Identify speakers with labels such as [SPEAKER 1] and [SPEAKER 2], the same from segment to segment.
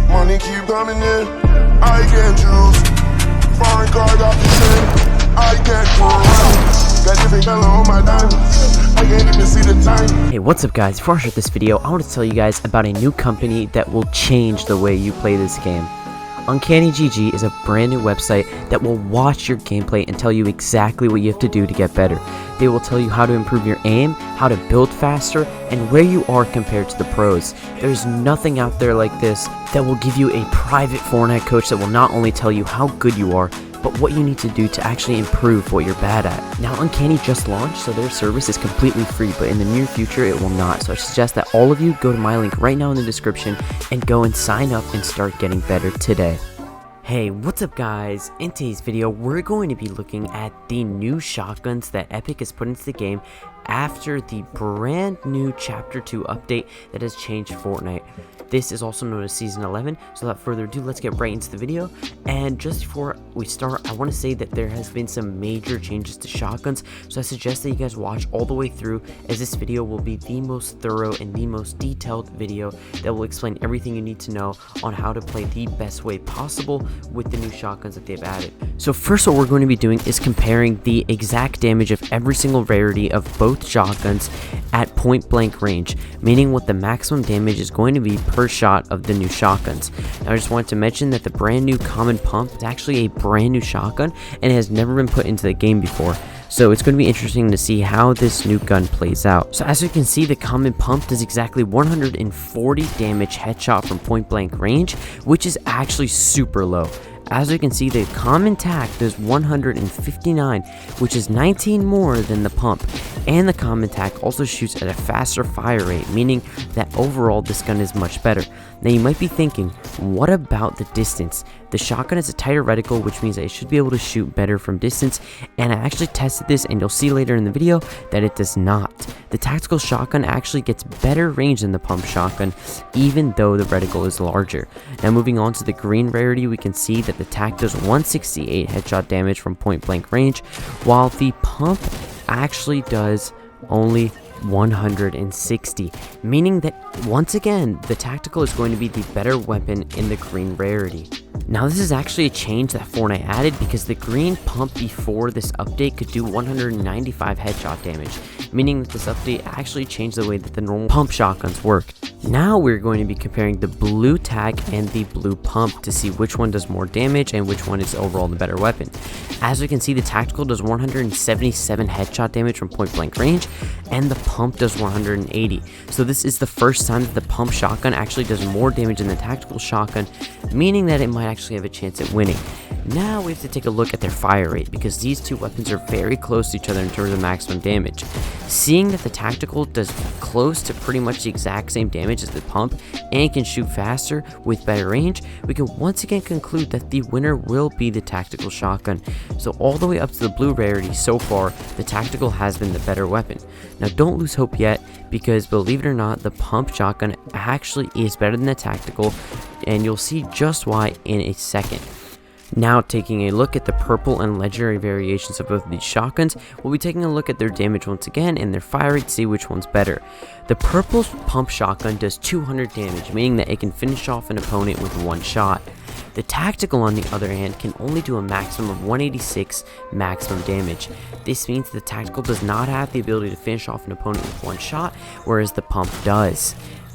[SPEAKER 1] Money keep coming in, I can't choose. Foreign card off the train, I can't prove. Got different color on my diamonds, I can't even see the time.
[SPEAKER 2] Hey, what's up guys? Before I start this video, I want to tell you guys about a new company that will change the way you play this game. Uncanny GG is a brand new website that will watch your gameplay and tell you exactly what you have to do to get better. They will tell you how to improve your aim, how to build faster, and where you are compared to the pros. There's nothing out there like this that will give you a private Fortnite coach that will not only tell you how good you are, but what you need to do to actually improve what you're bad at. Now, Uncanny just launched, so their service is completely free, but in the near future it will not. So I suggest that all of you go to my link right now in the description and go and sign up and start getting better today. Hey, what's up guys? In today's video, we're going to be looking at the new shotguns that Epic has put into the game after the brand new Chapter 2 update that has changed Fortnite. This is also known as Season 11, so without further ado, let's get right into the video. And just before we start, I want to say that there has been some major changes to shotguns, so I suggest that you guys watch all the way through, as this video will be the most thorough and the most detailed video that will explain everything you need to know on how to play the best way possible with the new shotguns that they've added. So first, what we're going to be doing is comparing the exact damage of every single rarity of both shotguns at point blank range, meaning what the maximum damage is going to be per shot of the new shotguns. Now I just wanted to mention that the brand new common pump is actually a brand new shotgun and it has never been put into the game before. So it's going to be interesting to see how this new gun plays out. So as you can see, the common pump does exactly 140 damage headshot from point blank range, which is actually super low. As you can see, the common tac does 159, which is 19 more than the pump, and the common tac also shoots at a faster fire rate, meaning that overall this gun is much better. Now you might be thinking, what about the distance? The shotgun has a tighter reticle, which means that it should be able to shoot better from distance, and I actually tested this and you'll see later in the video that it does not. The tactical shotgun actually gets better range than the pump shotgun, even though the reticle is larger. Now moving on to the green rarity, we can see that the tac does 168 headshot damage from point blank range, while the pump actually does only 160, meaning that once again the tactical is going to be the better weapon in the green rarity. Now this is actually a change that Fortnite added, because the green pump before this update could do 195 headshot damage, meaning that this update actually changed the way that the normal pump shotguns work. Now we're going to be comparing the blue tac and the blue pump to see which one does more damage and which one is overall the better weapon. As we can see, the tactical does 177 headshot damage from point blank range, and the pump does 180. So this is the first time that the pump shotgun actually does more damage than the tactical shotgun, meaning that it might actually have a chance at winning. Now we have to take a look at their fire rate, because these two weapons are very close to each other in terms of maximum damage. Seeing that the tactical does close to pretty much the exact same damage as the pump and can shoot faster with better range, we can once again conclude that the winner will be the tactical shotgun. So all the way up to the blue rarity so far, the tactical has been the better weapon. Now don't lose hope yet, because believe it or not, the pump shotgun actually is better than the tactical, and you'll see just why in a second. Now taking a look at the purple and legendary variations of both of these shotguns, we'll be taking a look at their damage once again and their fire rate to see which one's better. The purple pump shotgun does 200 damage, meaning that it can finish off an opponent with one shot. The tactical, on the other hand, can only do a maximum of 186 maximum damage. This means the tactical does not have the ability to finish off an opponent with one shot, whereas the pump does.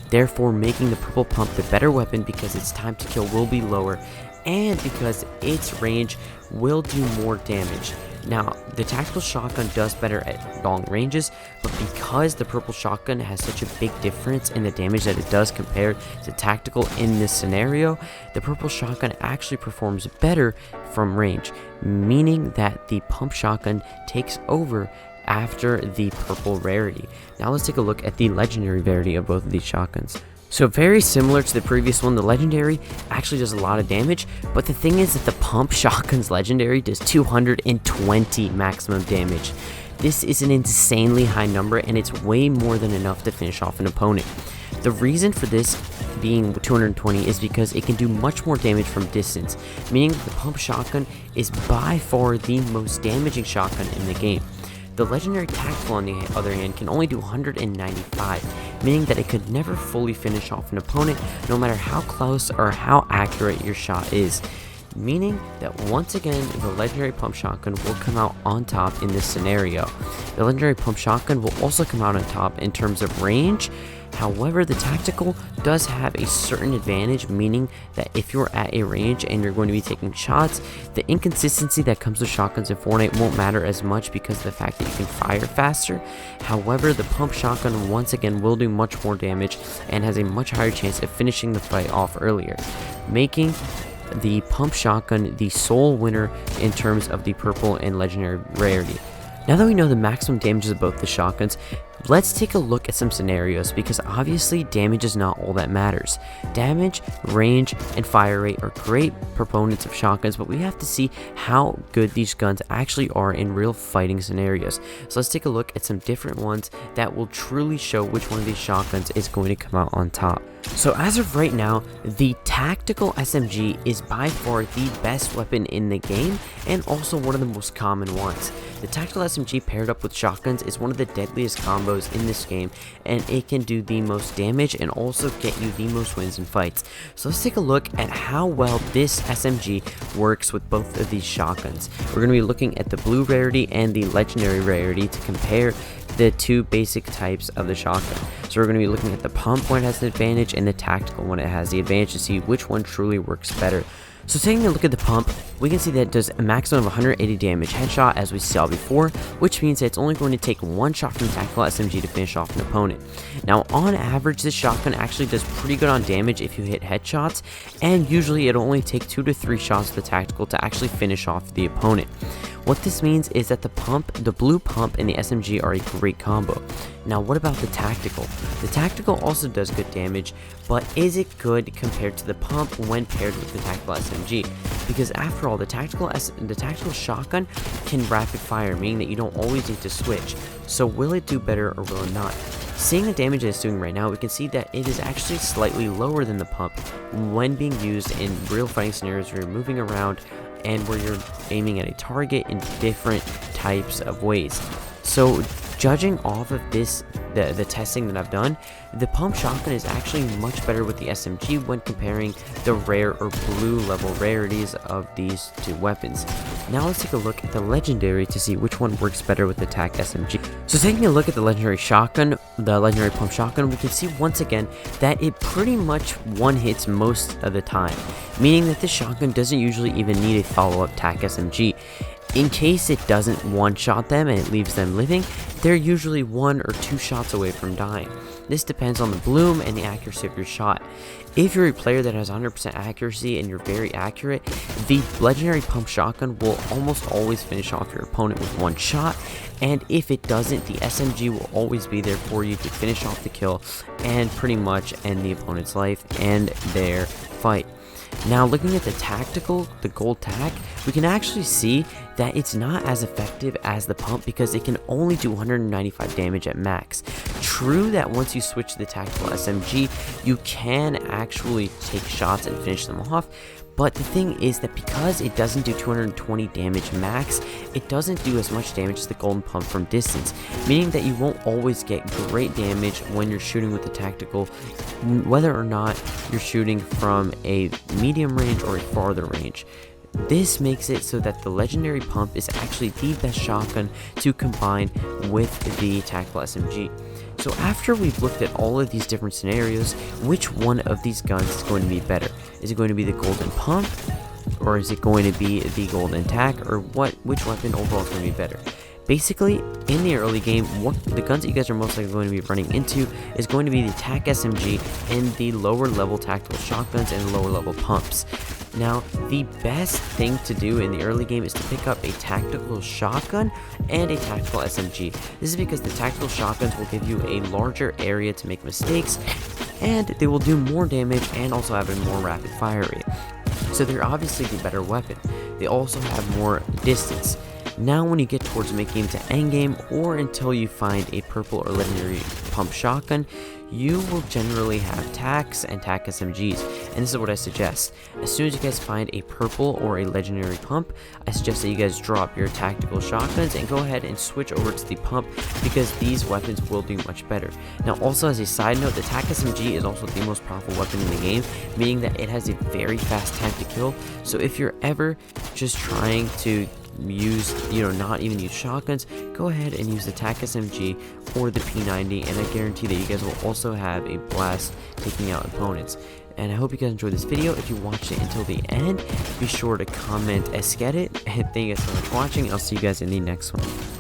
[SPEAKER 2] Therefore making the purple pump the better weapon, because its time to kill will be lower, and because its range will do more damage. Now, the tactical shotgun does better at long ranges, but because the purple shotgun has such a big difference in the damage that it does compared to tactical in this scenario, the purple shotgun actually performs better from range, meaning that the pump shotgun takes over after the purple rarity. Now let's take a look at the legendary rarity of both of these shotguns. So very similar to the previous one, the legendary actually does a lot of damage, but the thing is that the pump shotgun's legendary does 220 maximum damage. This is an insanely high number, and it's way more than enough to finish off an opponent. The reason for this being 220 is because it can do much more damage from distance, meaning that the pump shotgun is by far the most damaging shotgun in the game. The legendary tactical, on the other hand, can only do 195, meaning that it could never fully finish off an opponent, no matter how close or how accurate your shot is. Meaning that once again, the legendary pump shotgun will come out on top in this scenario. The legendary pump shotgun will also come out on top in terms of range. However, the tactical does have a certain advantage, meaning that if you're at a range and you're going to be taking shots, the inconsistency that comes with shotguns in Fortnite won't matter as much because of the fact that you can fire faster. However, the pump shotgun once again will do much more damage and has a much higher chance of finishing the fight off earlier, making the pump shotgun the sole winner in terms of the purple and legendary rarity. Now that we know the maximum damages of both the shotguns, let's take a look at some scenarios, because obviously damage is not all that matters. Damage, range, and fire rate are great proponents of shotguns, but we have to see how good these guns actually are in real fighting scenarios. So let's take a look at some different ones that will truly show which one of these shotguns is going to come out on top. So as of right now, the tactical SMG is by far the best weapon in the game, and also one of the most common ones. The tactical SMG paired up with shotguns is one of the deadliest combos in this game, and it can do the most damage and also get you the most wins in fights. So let's take a look at how well this SMG works with both of these shotguns. We're going to be looking at the blue rarity and the legendary rarity to compare the two basic types of the shotgun. So we're going to be looking at the pump when it has the advantage and the tactical when it has the advantage to see which one truly works better. So taking a look at the pump, we can see that it does a maximum of 180 damage headshot as we saw before, which means that it's only going to take one shot from the tactical SMG to finish off an opponent. Now on average, this shotgun actually does pretty good on damage if you hit headshots, and usually it'll only take 2 to 3 shots of the tactical to actually finish off the opponent. What this means is that the blue pump and the SMG are a great combo. Now what about the tactical? The tactical also does good damage, but is it good compared to the pump when paired with the tactical SMG? Because after all, the tactical shotgun can rapid fire, meaning that you don't always need to switch. So will it do better or will it not? Seeing the damage it's doing right now, we can see that it is actually slightly lower than the pump when being used in real fighting scenarios where you're moving around and where you're aiming at a target in different types of ways. So judging off of this, the testing that I've done, the pump shotgun is actually much better with the SMG when comparing the rare or blue level rarities of these two weapons. Now let's take a look at the legendary to see which one works better with the TAC SMG. So taking a look at the legendary shotgun, the legendary pump shotgun, we can see once again that it pretty much one hits most of the time, meaning that this shotgun doesn't usually even need a follow-up TAC SMG. In case it doesn't one-shot them and it leaves them living, they're usually 1 or 2 shots away from dying. This depends on the bloom and the accuracy of your shot. If you're a player that has 100% accuracy and you're very accurate, the legendary pump shotgun will almost always finish off your opponent with 1 shot, and if it doesn't, the SMG will always be there for you to finish off the kill and pretty much end the opponent's life and their fight. Now looking at the tactical, the gold tac, we can actually see that it's not as effective as the pump because it can only do 195 damage at max. True that once you switch to the tactical SMG, you can actually take shots and finish them off, but the thing is that because it doesn't do 220 damage max, it doesn't do as much damage as the golden pump from distance, meaning that you won't always get great damage when you're shooting with the tactical, whether or not you're shooting from a medium range or a farther range. This makes it so that the legendary pump is actually the best shotgun to combine with the tactical SMG. So after we've looked at all of these different scenarios, which one of these guns is going to be better? Is it going to be the golden pump, or is it going to be the golden tac, or which weapon overall is going to be better? Basically, in the early game, the guns that you guys are most likely going to be running into is going to be the TAC SMG and the lower level tactical shotguns and lower level pumps. Now, the best thing to do in the early game is to pick up a tactical shotgun and a tactical SMG. This is because the tactical shotguns will give you a larger area to make mistakes, and they will do more damage and also have a more rapid fire rate. So they're obviously the better weapon. They also have more distance. Now when you get towards mid-game to endgame, or until you find a purple or legendary pump shotgun, you will generally have TACs and TAC SMGs, and this is what I suggest. As soon as you guys find a purple or a legendary pump, I suggest that you guys drop your tactical shotguns and go ahead and switch over to the pump, because these weapons will do much better. Now also, as a side note, the TAC SMG is also the most powerful weapon in the game, meaning that it has a very fast time to kill. So if you're ever just trying to not even use shotguns, go ahead and use the TAC SMG or the P90, and I guarantee that you guys will also have a blast taking out opponents. And I hope you guys enjoyed this video. If you watched it until the end, be sure to comment Eskedit, and thank you guys so much for watching. I'll see you guys in the next one.